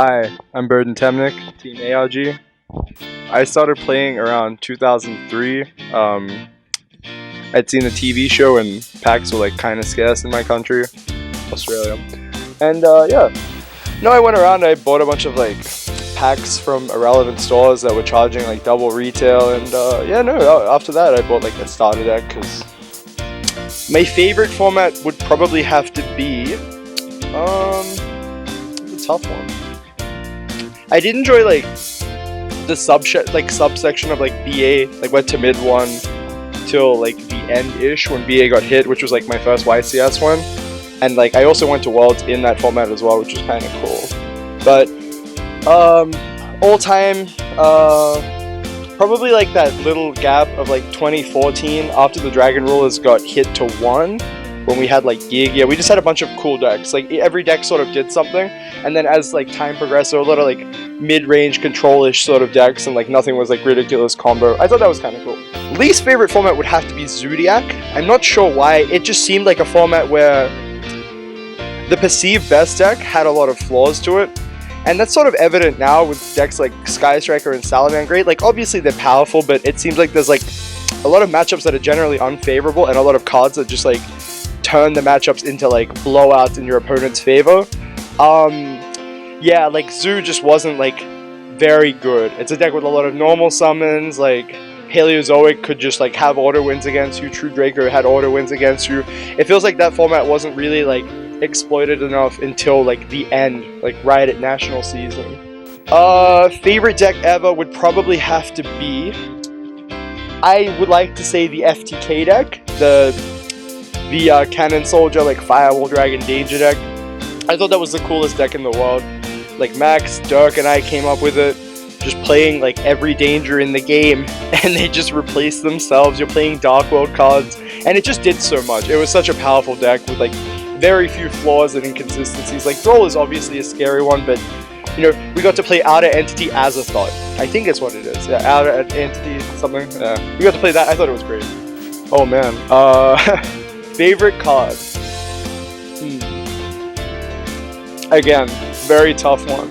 Hi, I'm Bohdan Temnyk, Team ARG. I started playing around 2003. I'd seen the TV show and packs were like kind of scarce in my country, Australia. And yeah, no, I went around, I bought a bunch of like packs from irrelevant stores that were charging like double retail, and yeah, no, after that I bought like a starter deck because my favorite format would probably have to be a tough one. I did enjoy like the subsection of like BA, like went to mid 1 till like the end-ish when BA got hit, which was like my first YCS one. And like I also went to Worlds in that format as well, which was kind of cool. But all time, probably like that little gap of like 2014 after the Dragon Rulers got hit to 1. When we had like YGO, we just had a bunch of cool decks. Like every deck sort of did something, and then as like time progressed, there were a lot of like mid-range control-ish sort of decks, and like nothing was like ridiculous combo. I thought that was kind of cool. Least favorite format would have to be Zodiac. I'm not sure why. It just seemed like a format where the perceived best deck had a lot of flaws to it, and that's sort of evident now with decks like Sky Striker and Salamander. Like obviously they're powerful, but it seems like there's like a lot of matchups that are generally unfavorable, and a lot of cards that just like turn the matchups into like blowouts in your opponent's favor. Yeah, like Zoo just wasn't like very good. It's a deck with a lot of normal summons, like Paleozoic could just like have auto wins against you, True Draco had auto wins against you. It feels like that format wasn't really like exploited enough until like the end, like right at national season. Favorite deck ever would probably have to be, I would like to say the FTK deck, the Cannon Soldier, like Firewall Dragon Danger deck. I thought that was the coolest deck in the world. Like Max, Dirk, and I came up with it, just playing like every danger in the game, and they just replaced themselves. You're playing Dark World cards, and it just did so much. It was such a powerful deck with like very few flaws and inconsistencies. Like Thrall is obviously a scary one, but you know, we got to play Outer Entity as a thought. I think it's what it is. Yeah, Outer Entity something. Yeah, we got to play that. I thought it was great. Oh man. Favorite card. Again, very tough one.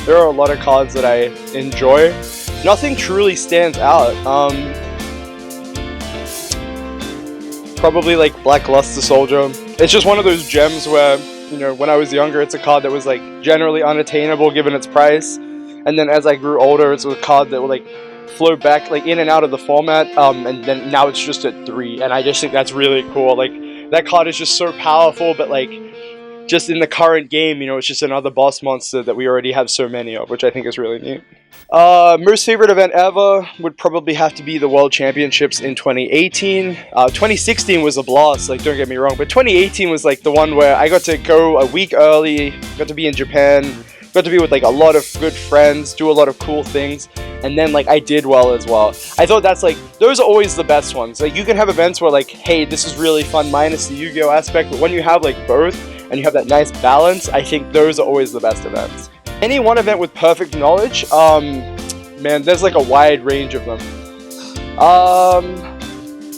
There are a lot of cards that I enjoy. Nothing truly stands out. Probably like Black Luster Soldier. It's just one of those gems where, you know, when I was younger, it's a card that was like generally unattainable given its price. And then as I grew older, it's a card that would like flow back like in and out of the format, and then now it's just at 3, and I just think that's really cool. Like that card is just so powerful, but like just in the current game, you know, it's just another boss monster that we already have so many of, which I think is really neat. Most favorite event ever would probably have to be the World Championships in 2018. 2016 was a blast, like don't get me wrong, but 2018 was like the one where I got to go a week early, got to be in Japan, got to be with like a lot of good friends, do a lot of cool things, and then like I did well as well. I thought that's like, those are always the best ones. Like you can have events where like, hey, this is really fun minus the Yu-Gi-Oh aspect, but when you have like both and you have that nice balance, I think those are always the best events. Any one event with perfect knowledge, man, there's like a wide range of them.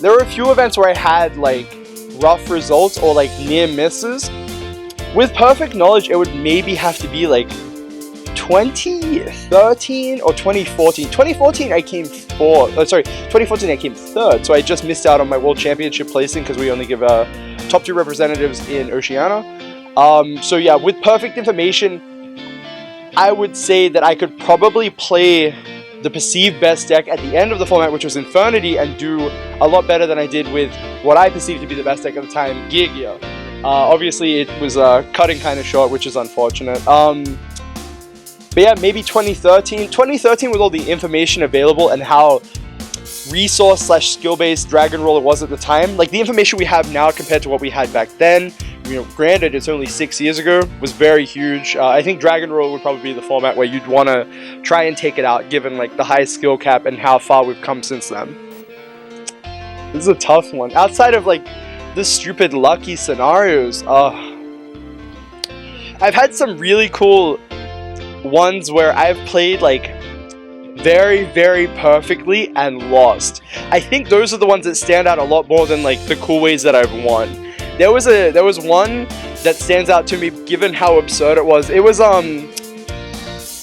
There were a few events where I had like rough results or like near misses. With perfect knowledge, it would maybe have to be like 2013 or 2014. 2014 I came 2014 I came 3rd, so I just missed out on my World Championship placing because we only give top 2 representatives in Oceania. So yeah, with perfect information, I would say that I could probably play the perceived best deck at the end of the format, which was Infernity, and do a lot better than I did with what I perceived to be the best deck at the time, YGO. Obviously it was cutting kind of short, which is unfortunate. But yeah, maybe 2013. 2013 with all the information available and how resource/skill-based Dragon Roller was at the time. Like the information we have now compared to what we had back then, you know, granted it's only 6 years ago, was very huge. I think Dragon Roller would probably be the format where you'd want to try and take it out given like the high skill cap and how far we've come since then. This is a tough one. Outside of like the stupid lucky scenarios, I've had some really cool ones where I've played like very, very perfectly and lost. I think those are the ones that stand out a lot more than like the cool ways that I've won. There was one that stands out to me given how absurd it was. It was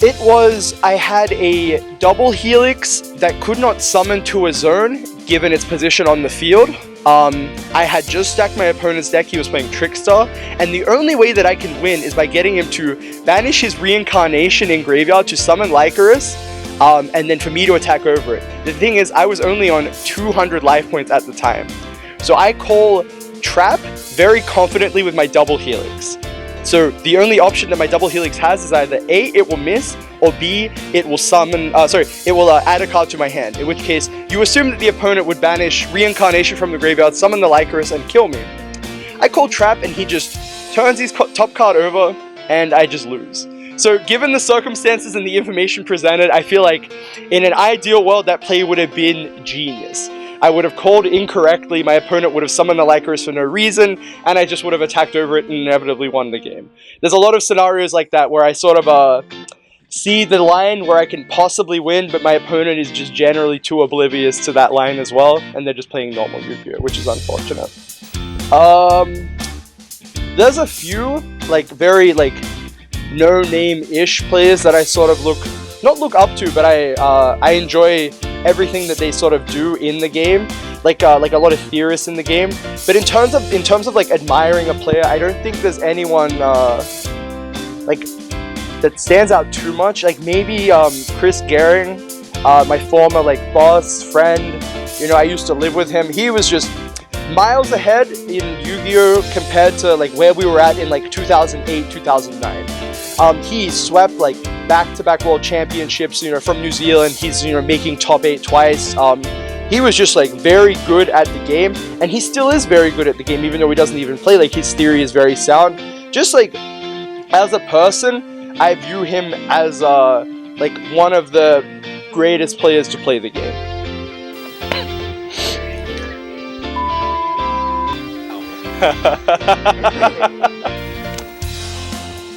It was, I had a double helix that could not summon to a zone given its position on the field. I had just stacked my opponent's deck, he was playing Trickstar, and the only way that I can win is by getting him to banish his reincarnation in graveyard to summon Lycoris, and then for me to attack over it. The thing is, I was only on 200 life points at the time. So I call Trap very confidently with my double helix. So the only option that my double helix has is either A, it will miss, or B, it will summon, it will add a card to my hand, in which case you assume that the opponent would banish reincarnation from the graveyard, summon the Lycoris, and kill me. I call Trap and he just turns his top card over and I just lose. So given the circumstances and the information presented, I feel like in an ideal world that play would have been genius. I would have called incorrectly, my opponent would have summoned the Lycoris for no reason, and I just would have attacked over it and inevitably won the game. There's a lot of scenarios like that where I sort of see the line where I can possibly win, but my opponent is just generally too oblivious to that line as well, and they're just playing normal Yu-Gi-Oh!, which is unfortunate. There's a few, like, very, like, no-name-ish players that I sort of not look up to, but I enjoy everything that they sort of do in the game, like a lot of theorists in the game. But in terms of like admiring a player, I don't think there's anyone like that stands out too much. Like maybe Chris Gehring, my former like boss, friend. You know, I used to live with him. He was just miles ahead in Yu-Gi-Oh! Compared to like where we were at in like 2008, 2009. He swept like back-to-back world championships, you know, from New Zealand. He's, you know, making top 8 twice. He was just like very good at the game, and he still is very good at the game, even though he doesn't even play. Like his theory is very sound. Just like as a person, I view him as like one of the greatest players to play the game.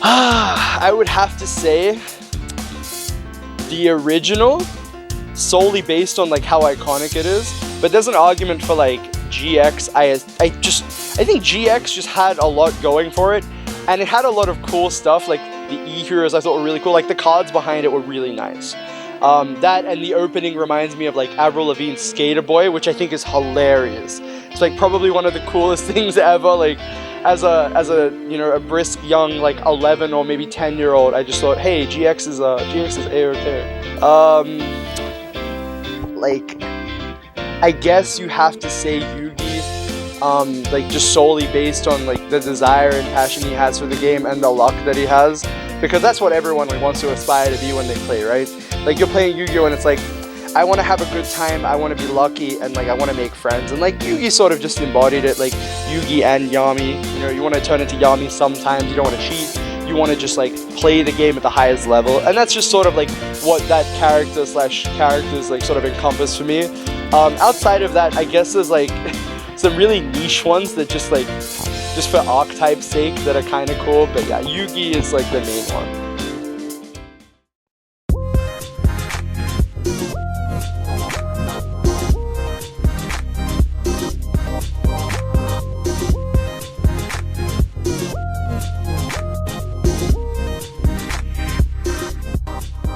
I would have to say the original, solely based on like how iconic it is, but there's an argument for like GX. I think GX just had a lot going for it, and it had a lot of cool stuff. Like the E-Heroes I thought were really cool, like the cards behind it were really nice. That and the opening reminds me of like Avril Lavigne's Skater Boy, which I think is hilarious. It's like probably one of the coolest things ever. Like as a you know, a brisk young like 11 or maybe 10-year-old, I just thought, hey, GX is A-OK. Like I guess you have to say Yugi, like just solely based on like the desire and passion he has for the game and the luck that he has, because that's what everyone like wants to aspire to be when they play, right? Like you're playing Yu-Gi-Oh! And it's like, I want to have a good time, I want to be lucky, and like I want to make friends. And like Yugi sort of just embodied it, like Yugi and Yami. You know, you want to turn into Yami sometimes, you don't want to cheat, you want to just like play the game at the highest level. And that's just sort of like what that characters like sort of encompass for me. Outside of that, I guess there's like some really niche ones that just for archetype's sake that are kind of cool. But yeah, Yugi is like the main one.